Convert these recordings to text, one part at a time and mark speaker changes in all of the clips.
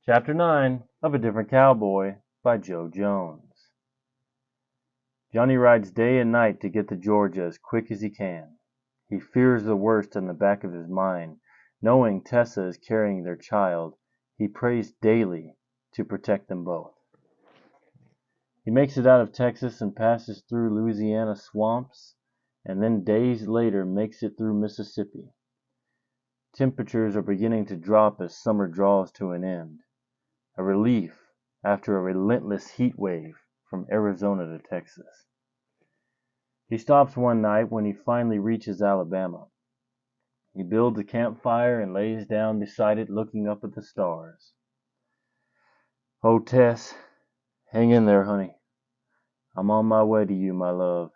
Speaker 1: Chapter 9 of A Different Cowboy by Joe Jones. Johnny rides day and night to get to Georgia as quick as he can. He fears the worst in the back of his mind. Knowing Tessa is carrying their child, he prays daily to protect them both. He makes it out of Texas and passes through Louisiana swamps, and then days later makes it through Mississippi. Temperatures are beginning to drop as summer draws to an end. A relief after a relentless heat wave from Arizona to Texas. He stops one night when he finally reaches Alabama. He builds a campfire and lays down beside it looking up at the stars. "Oh, Tess, hang in there, honey. I'm on my way to you, my love."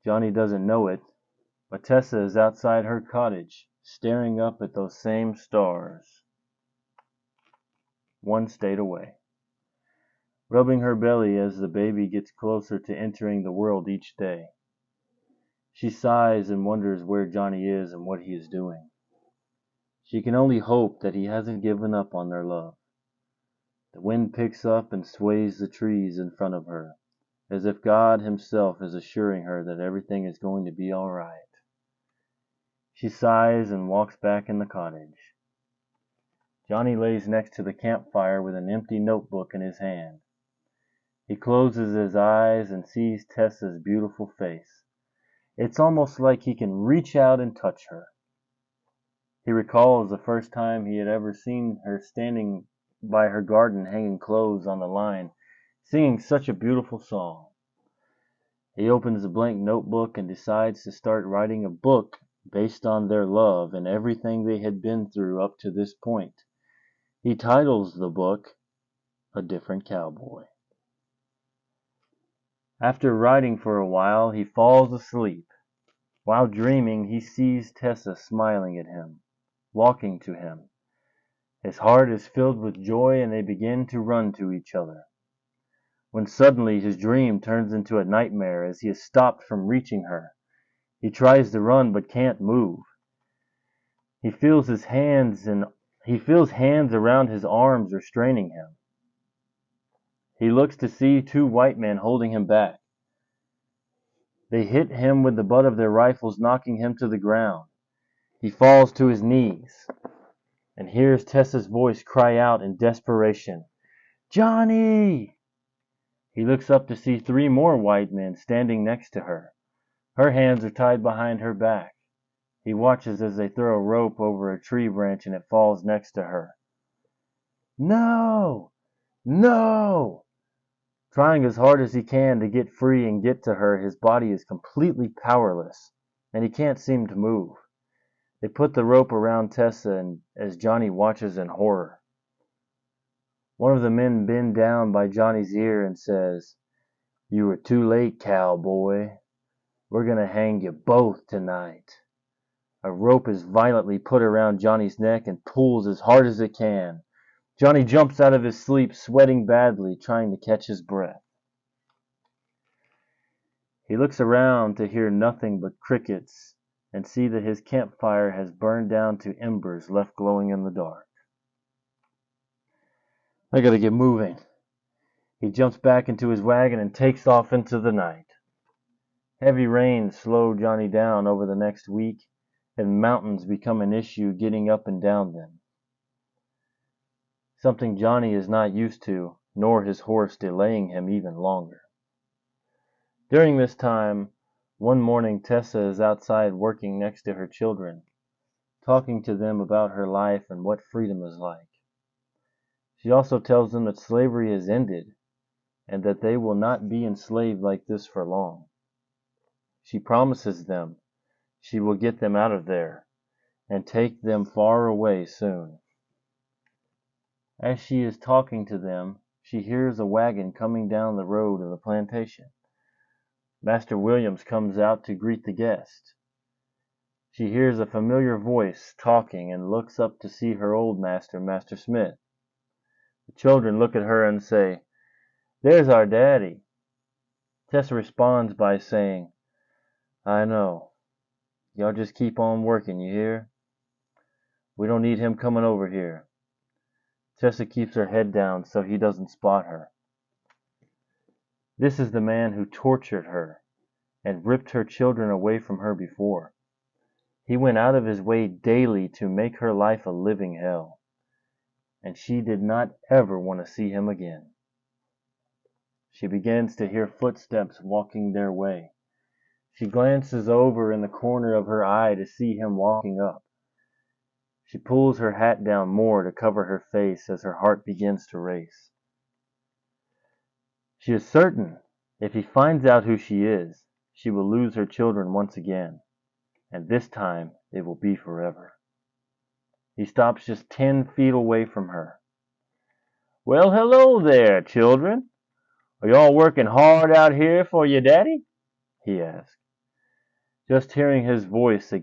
Speaker 1: Johnny doesn't know it, but Tessa is outside her cottage, staring up at those same stars, one state away, rubbing her belly as the baby gets closer to entering the world each day. She sighs and wonders where Johnny is and what he is doing. She can only hope that he hasn't given up on their love. The wind picks up and sways the trees in front of her, as if God himself is assuring her that everything is going to be all right. She sighs and walks back in the cottage. Johnny lays next to the campfire with an empty notebook in his hand. He closes his eyes and sees Tessa's beautiful face. It's almost like he can reach out and touch her. He recalls the first time he had ever seen her standing by her garden hanging clothes on the line, singing such a beautiful song. He opens the blank notebook and decides to start writing a book based on their love and everything they had been through up to this point. He titles the book A Different Cowboy. After writing for a while, he falls asleep. While dreaming, he sees Tessa smiling at him, walking to him. His heart is filled with joy and they begin to run to each other. When suddenly his dream turns into a nightmare as he is stopped from reaching her. He tries to run but can't move. He feels hands around his arms restraining him. He looks to see two white men holding him back. They hit him with the butt of their rifles, knocking him to the ground. He falls to his knees and hears Tessa's voice cry out in desperation, "Johnny!" He looks up to see three more white men standing next to her. Her hands are tied behind her back. He watches as they throw a rope over a tree branch and it falls next to her. "No! No!" Trying as hard as he can to get free and get to her, his body is completely powerless, and he can't seem to move. They put the rope around Tessa and as Johnny watches in horror. One of the men bends down by Johnny's ear and says, "You were too late, cowboy. We're gonna hang you both tonight." A rope is violently put around Johnny's neck and pulls as hard as it can. Johnny jumps out of his sleep, sweating badly, trying to catch his breath. He looks around to hear nothing but crickets and see that his campfire has burned down to embers left glowing in the dark. "I gotta get moving." He jumps back into his wagon and takes off into the night. Heavy rains slow Johnny down over the next week, and mountains become an issue getting up and down them. Something Johnny is not used to, nor his horse delaying him even longer. During this time, one morning Tessa is outside working next to her children, talking to them about her life and what freedom is like. She also tells them that slavery has ended and that they will not be enslaved like this for long. She promises them she will get them out of there and take them far away soon. As she is talking to them, she hears a wagon coming down the road of the plantation. Master Williams comes out to greet the guest. She hears a familiar voice talking and looks up to see her old master, Master Smith. The children look at her and say, "There's our daddy." Tessa responds by saying, "I know. Y'all just keep on working, you hear? We don't need him coming over here." Tessa keeps her head down so he doesn't spot her. This is the man who tortured her and ripped her children away from her before. He went out of his way daily to make her life a living hell, and she did not ever want to see him again. She begins to hear footsteps walking their way. She glances over in the corner of her eye to see him walking up. She pulls her hat down more to cover her face as her heart begins to race. She is certain if he finds out who she is, she will lose her children once again, and this time it will be forever. He stops just 10 feet away from her. "Well, hello there, children. Are you all working hard out here for your daddy?" he asks. Just hearing his voice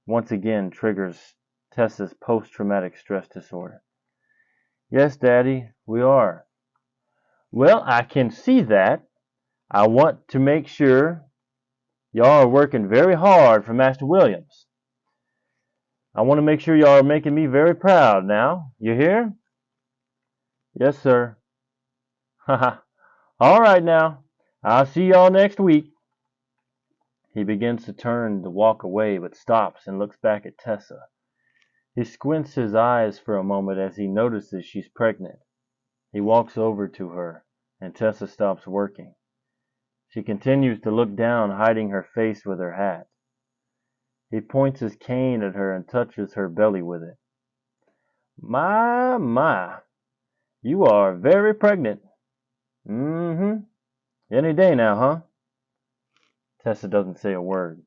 Speaker 1: once again triggers Tessa's post-traumatic stress disorder. "Yes, Daddy, we are." "Well, I can see that. I want to make sure y'all are working very hard for Master Williams. I want to make sure y'all are making me very proud now. You hear?" "Yes, sir." "Haha. All right now. I'll see y'all next week." He begins to turn to walk away, but stops and looks back at Tessa. He squints his eyes for a moment as he notices she's pregnant. He walks over to her, and Tessa stops working. She continues to look down, hiding her face with her hat. He points his cane at her and touches her belly with it. My, you are very pregnant." "Mm-hmm. Any day now, huh?" Tessa doesn't say a word.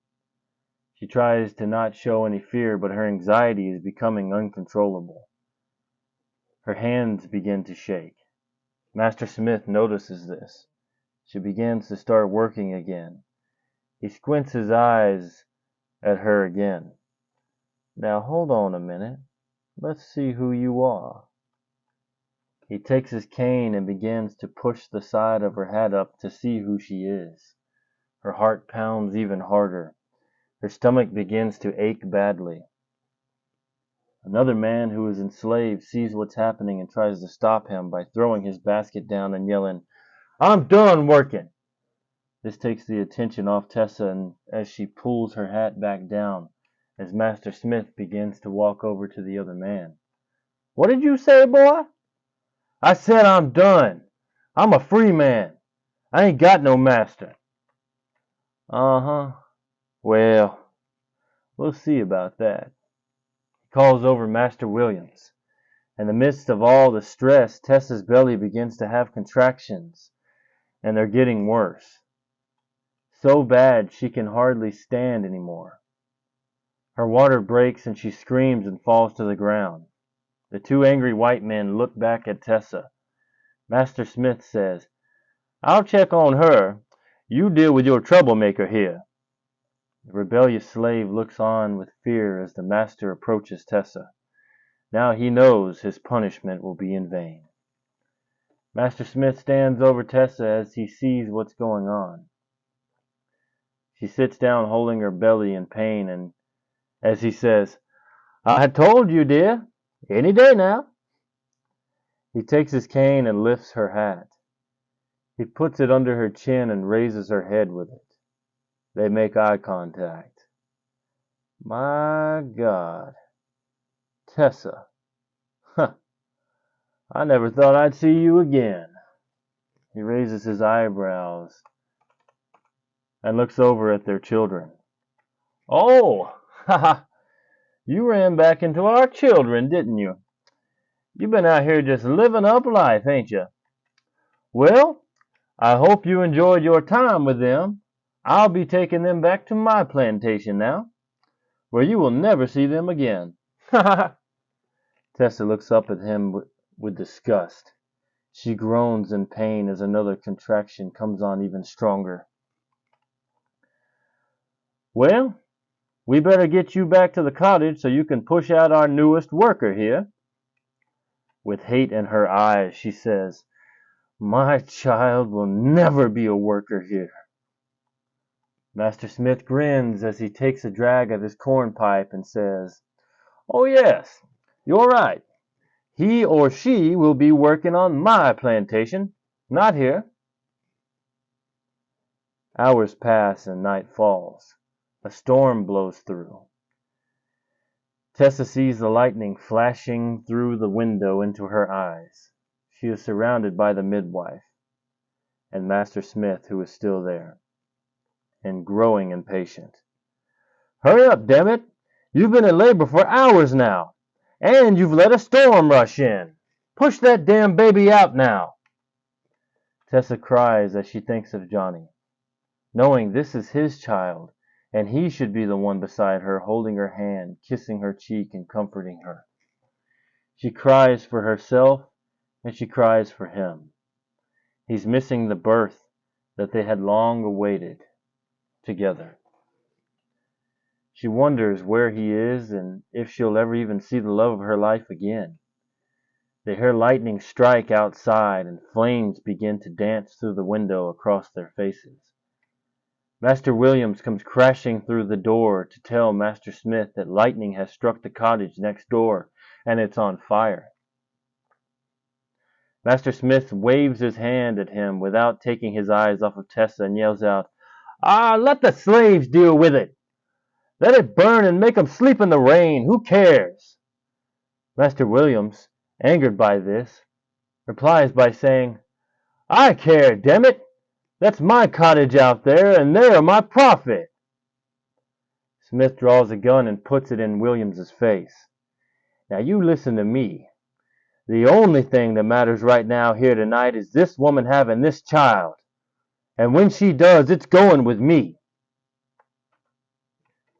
Speaker 1: She tries to not show any fear, but her anxiety is becoming uncontrollable. Her hands begin to shake. Master Smith notices this. She begins to start working again. He squints his eyes at her again. "Now hold on a minute. Let's see who you are." He takes his cane and begins to push the side of her hat up to see who she is. Her heart pounds even harder. Her stomach begins to ache badly. Another man who is enslaved sees what's happening and tries to stop him by throwing his basket down and yelling, "I'm done working!" This takes the attention off Tessa, and as she pulls her hat back down, as Master Smith begins to walk over to the other man. "What did you say, boy?" "I said I'm done. I'm a free man. I ain't got no master." "Uh-huh. Well, we'll see about that." He calls over Master Williams. In the midst of all the stress, Tessa's belly begins to have contractions, and they're getting worse. So bad she can hardly stand anymore. Her water breaks and she screams and falls to the ground. The two angry white men look back at Tessa. Master Smith says, "I'll check on her. You deal with your troublemaker here." The rebellious slave looks on with fear as the master approaches Tessa. Now he knows his punishment will be in vain. Master Smith stands over Tessa as he sees what's going on. She sits down holding her belly in pain, and as he says, "I told you, dear. Any day now." He takes his cane and lifts her hat. He puts it under her chin and raises her head with it. They make eye contact. "My God. Tessa. Huh. I never thought I'd see you again." He raises his eyebrows and looks over at their children. "Oh, haha. You ran back into our children, didn't you? You been out here just living up life, ain't you? Well, I hope you enjoyed your time with them. I'll be taking them back to my plantation now, where you will never see them again." Ha ha ha. Tessa looks up at him with disgust. She groans in pain as another contraction comes on even stronger. "Well, we better get you back to the cottage so you can push out our newest worker here." With hate in her eyes, she says, "My child will never be a worker here." Master Smith grins as he takes a drag of his corn pipe and says, "Oh yes, you're right. He or she will be working on my plantation, not here." Hours pass and night falls. A storm blows through. Tessa sees the lightning flashing through the window into her eyes. She is surrounded by the midwife and Master Smith, who is still there, and growing impatient. "Hurry up, damn it! You've been in labor for hours now, and you've let a storm rush in. Push that damn baby out now!" Tessa cries as she thinks of Johnny, knowing this is his child, and he should be the one beside her, holding her hand, kissing her cheek, and comforting her. She cries for herself, and she cries for him. He's missing the birth that they had long awaited together. She wonders where he is and if she'll ever even see the love of her life again. They hear lightning strike outside, and flames begin to dance through the window across their faces. Master Williams comes crashing through the door to tell Master Smith that lightning has struck the cottage next door, and it's on fire. Master Smith waves his hand at him without taking his eyes off of Tessa and yells out, Let the slaves deal with it! Let it burn and make 'em sleep in the rain! Who cares?" Master Williams, angered by this, replies by saying, "I care, damn it! That's my cottage out there, and they're my profit." Smith draws a gun and puts it in Williams's face. "Now you listen to me. The only thing that matters right now here tonight is this woman having this child. And when she does, it's going with me."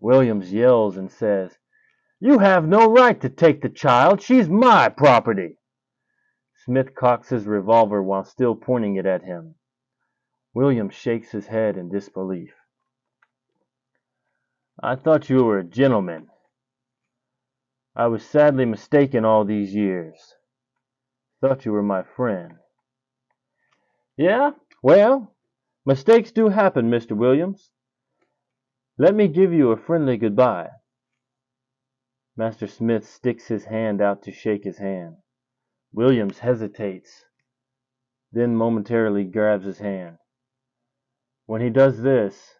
Speaker 1: Williams yells and says, "You have no right to take the child. She's my property." Smith cocks his revolver while still pointing it at him. Williams shakes his head in disbelief. "I thought you were a gentleman. I was sadly mistaken all these years. Thought you were my friend." "Yeah, well, mistakes do happen, Mr. Williams. Let me give you a friendly goodbye." Master Smith sticks his hand out to shake his hand. Williams hesitates, then momentarily grabs his hand. When he does this,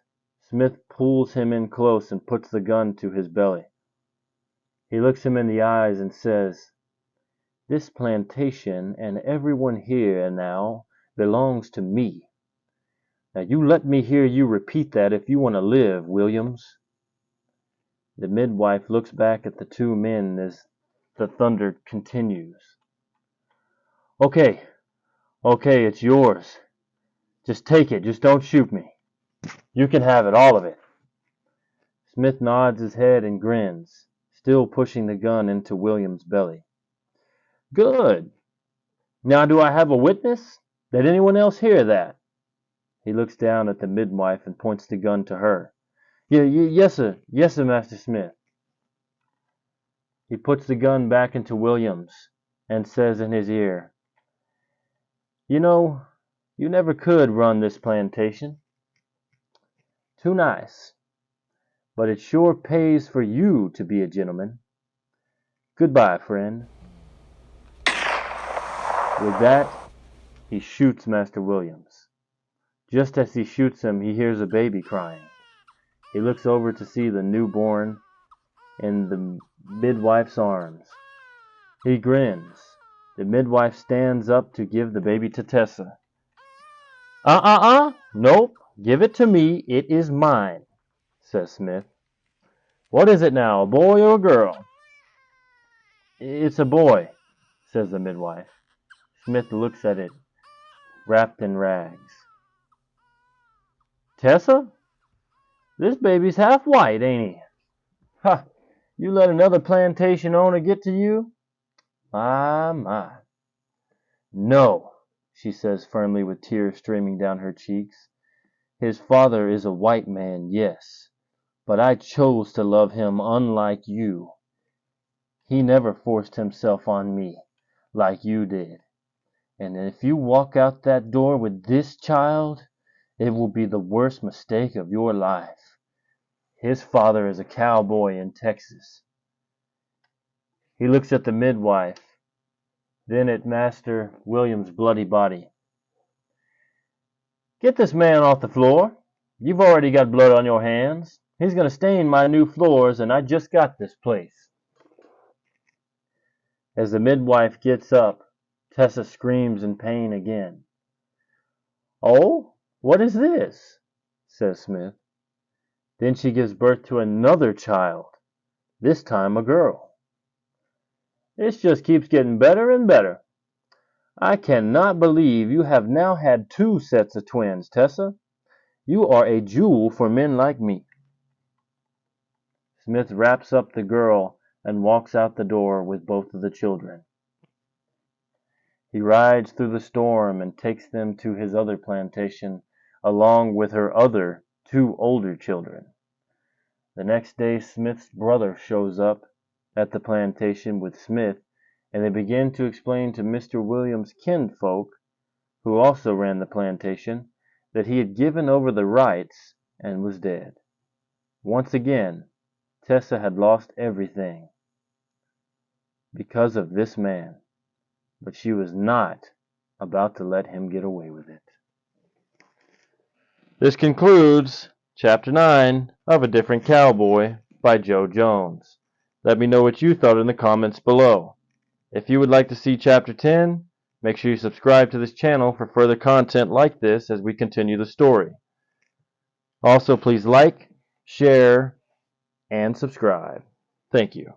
Speaker 1: Smith pulls him in close and puts the gun to his belly. He looks him in the eyes and says, "This plantation and everyone here now belongs to me. Now you let me hear you repeat that if you want to live, Williams." The midwife looks back at the two men as the thunder continues. Okay, it's yours. Just take it, just don't shoot me. You can have it, all of it." Smith nods his head and grins, still pushing the gun into William's belly. "Good. Now do I have a witness? Did anyone else hear that?" He looks down at the midwife and points the gun to her. Yes, sir, Master Smith." He puts the gun back into Williams and says in his ear, "You know, you never could run this plantation. Too nice. But it sure pays for you to be a gentleman. Goodbye, friend." With that, he shoots Master Williams. Just as he shoots him, he hears a baby crying. He looks over to see the newborn in the midwife's arms. He grins. The midwife stands up to give the baby to Tessa. Nope, give it to me. It is mine," says Smith. "What is it now, a boy or a girl?" "It's a boy," says the midwife. Smith looks at it, wrapped in rags. "Tessa, this baby's half white, ain't he? Ha! You let another plantation owner get to you? My. No," she says firmly with tears streaming down her cheeks. "His father is a white man, yes, but I chose to love him unlike you. He never forced himself on me like you did. And if you walk out that door with this child, it will be the worst mistake of your life. His father is a cowboy in Texas." He looks at the midwife Then at Master William's bloody body. "Get this man off the floor. You've already got blood on your hands. He's going to stain my new floors, and I just got this place." As the midwife gets up, Tessa screams in pain again. "Oh, what is this?" says Smith. Then she gives birth to another child, this time a girl. "This just keeps getting better and better. I cannot believe you have now had 2 sets of twins, Tessa. You are a jewel for men like me." Smith wraps up the girl and walks out the door with both of the children. He rides through the storm and takes them to his other plantation, along with her other 2 older children. The next day Smith's brother shows up at the plantation with Smith, and they begin to explain to Mr. Williams' kinfolk, who also ran the plantation, that he had given over the rights and was dead. Once again, Tessa had lost everything because of this man, but she was not about to let him get away with it. This concludes Chapter 9 of A Different Cowboy by Joe Jones. Let me know what you thought in the comments below. If you would like to see Chapter 10, make sure you subscribe to this channel for further content like this as we continue the story. Also, please like, share, and subscribe. Thank you.